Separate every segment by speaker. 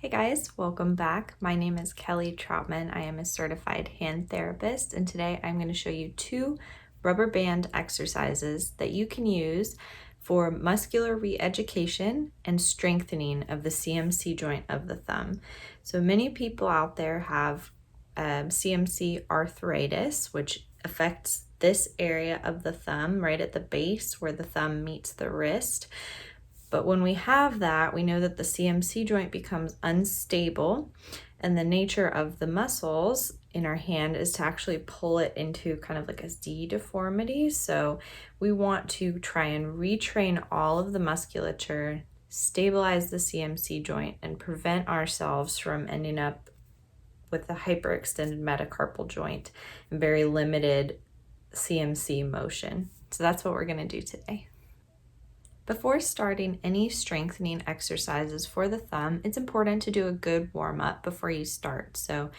Speaker 1: Hey guys, welcome back. My name is Kelly Troutman. I am a certified hand therapist, and today I'm going to show you 2 rubber band exercises that you can use for muscular re-education and strengthening of the CMC joint of the thumb. So many people out there have CMC arthritis, which affects this area of the thumb right at the base where the thumb meets the wrist. But when we have that, we know that the CMC joint becomes unstable, and the nature of the muscles in our hand is to actually pull it into kind of like a Z deformity. So we want to try and retrain all of the musculature, stabilize the CMC joint, and prevent ourselves from ending up with a hyperextended metacarpal joint and very limited CMC motion. So that's what we're going to do today. Before starting any strengthening exercises for the thumb, it's important to do a good warm-up before you start. So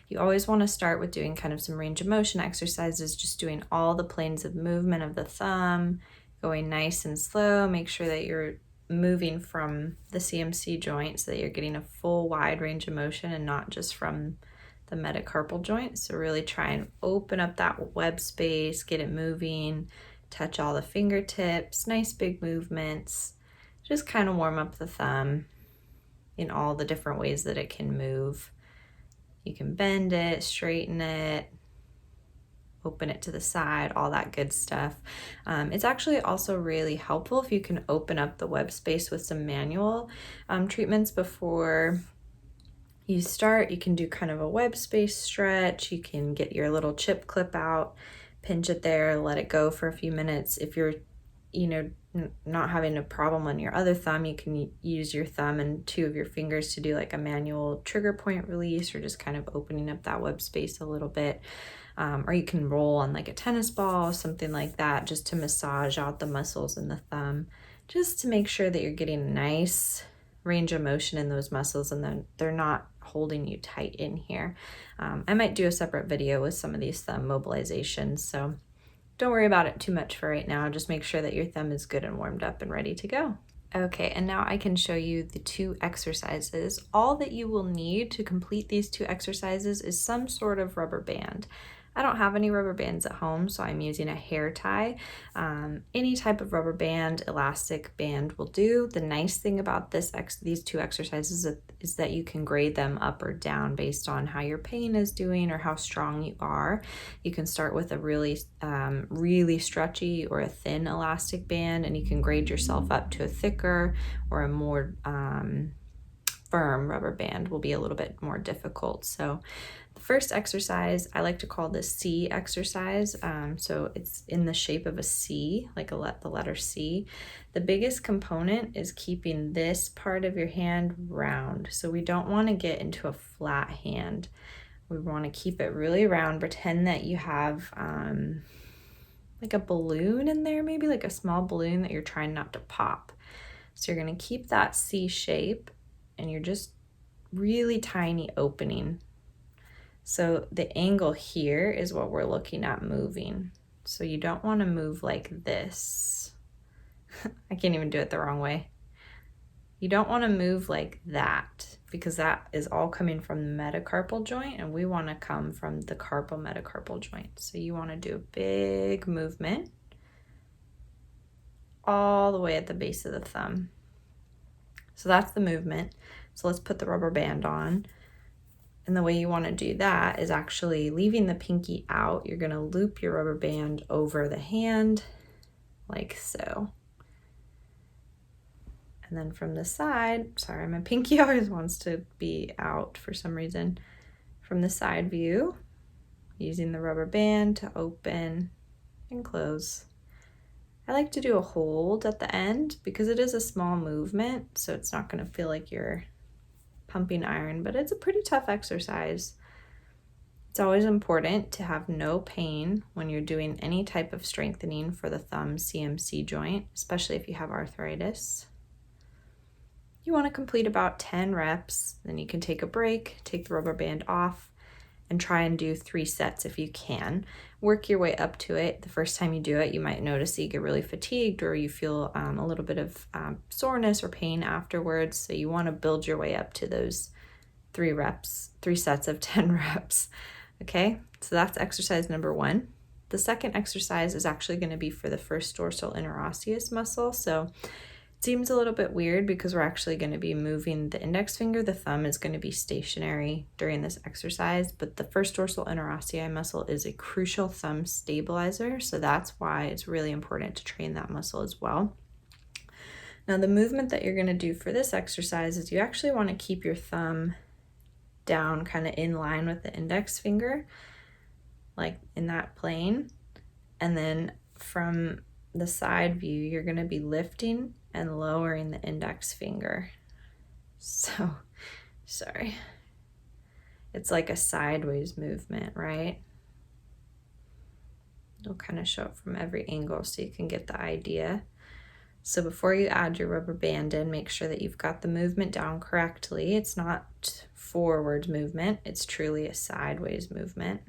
Speaker 1: you always want to start with doing kind of some range of motion exercises, just doing all the planes of movement of the thumb, going nice and slow. Make sure that you're moving from the CMC joint so that you're getting a full wide range of motion and not just from the metacarpal joint. So really try and open up that web space, get it moving. Touch all the fingertips, nice big movements. Just kind of warm up the thumb in all the different ways that it can move. You can bend it, straighten it, open it to the side, all that good stuff. It's actually also really helpful if you can open up the web space with some manual treatments before you start. You can do kind of a web space stretch. You can get your little chip clip out, pinch it there, let it go for a few minutes. If you're, not having a problem on your other thumb, you can use your thumb and 2 of your fingers to do like a manual trigger point release, or just kind of opening up that web space a little bit. Or you can roll on like a tennis ball, something like that, just to massage out the muscles in the thumb, just to make sure that you're getting a nice range of motion in those muscles and then they're not holding you tight in here. I might do a separate video with some of these thumb mobilizations, so don't worry about it too much for right now. Just make sure that your thumb is good and warmed up and ready to go. Okay, and now I can show you the 2 exercises. All that you will need to complete these 2 exercises is some sort of rubber band. I don't have any rubber bands at home, so I'm using a hair tie. Any type of rubber band, elastic band will do. The nice thing about these 2 exercises is that you can grade them up or down based on how your pain is doing or how strong you are. You can start with a really stretchy or a thin elastic band, and you can grade yourself up to a thicker or a more firm rubber band will be a little bit more difficult. So the first exercise, I like to call this C exercise. So it's in the shape of a C, like the letter C. The biggest component is keeping this part of your hand round. So we don't want to get into a flat hand. We want to keep it really round. Pretend that you have like a balloon in there, maybe like a small balloon that you're trying not to pop. So you're going to keep that C shape, and you're just really tiny opening. So the angle here is what we're looking at moving. So you don't want to move like this. I can't even do it the wrong way. You don't want to move like that, because that is all coming from the metacarpal joint, and we want to come from the carpal metacarpal joint. So you want to do a big movement all the way at the base of the thumb. So that's the movement. So let's put the rubber band on. And the way you want to do that is actually leaving the pinky out. You're going to loop your rubber band over the hand like so. And then from the side, sorry, my pinky always wants to be out for some reason. From the side view, using the rubber band to open and close. I like to do a hold at the end because it is a small movement, so it's not going to feel like you're pumping iron, but it's a pretty tough exercise. It's always important to have no pain when you're doing any type of strengthening for the thumb CMC joint, especially if you have arthritis. You want to complete about 10 reps, then you can take a break, take the rubber band off, and try and do 3 sets if you can. Work your way up to it. The first time you do it, you might notice that you get really fatigued or you feel a little bit of soreness or pain afterwards. So you want to build your way up to those 3 sets of 10 reps. Okay, so that's exercise number 1. The second exercise is actually going to be for the first dorsal interosseous muscle. So it seems a little bit weird because we're actually going to be moving the index finger. The thumb is going to be stationary during this exercise, but the first dorsal interossei muscle is a crucial thumb stabilizer. So that's why it's really important to train that muscle as well. Now, the movement that you're going to do for this exercise is you actually want to keep your thumb down kind of in line with the index finger, like in that plane. And then from the side view, you're going to be lifting and lowering the index finger. So, sorry. It's like a sideways movement, right? It'll kind of show up from every angle so you can get the idea. So before you add your rubber band in, make sure that you've got the movement down correctly. It's not forward movement, it's truly a sideways movement.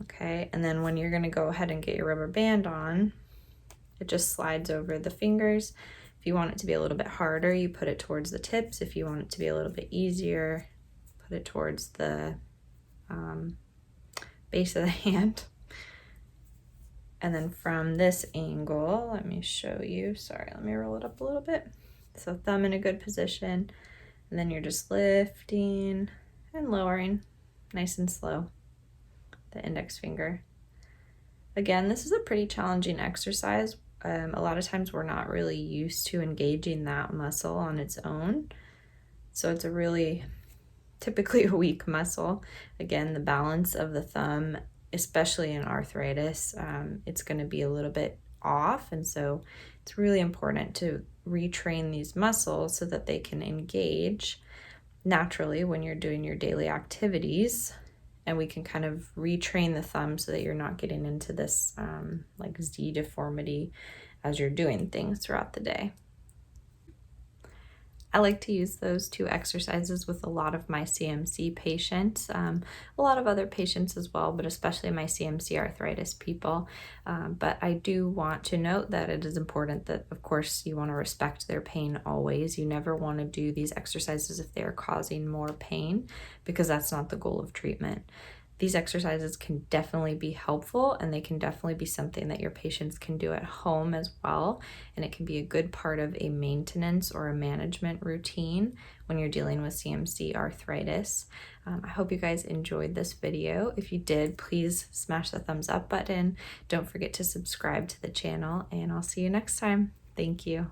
Speaker 1: Okay, and then when you're going to go ahead and get your rubber band on, it just slides over the fingers. If you want it to be a little bit harder, you put it towards the tips. If you want it to be a little bit easier, put it towards the base of the hand. And then from this angle, let me show you. Sorry, let me roll it up a little bit. So thumb in a good position, and then you're just lifting and lowering, nice and slow, the index finger. Again, this is a pretty challenging exercise. A lot of times we're not really used to engaging that muscle on its own. So it's a really typically a weak muscle. Again, the balance of the thumb, especially in arthritis, it's going to be a little bit off. And so it's really important to retrain these muscles so that they can engage naturally when you're doing your daily activities. And we can kind of retrain the thumb so that you're not getting into this like Z deformity as you're doing things throughout the day. I like to use those 2 exercises with a lot of my CMC patients, a lot of other patients as well, but especially my CMC arthritis people. But I do want to note that it is important that, of course, you want to respect their pain always. You never want to do these exercises if they are causing more pain, because that's not the goal of treatment. These exercises can definitely be helpful, and they can definitely be something that your patients can do at home as well. And it can be a good part of a maintenance or a management routine when you're dealing with CMC arthritis. I hope you guys enjoyed this video. If you did, please smash the thumbs up button. Don't forget to subscribe to the channel, and I'll see you next time. Thank you.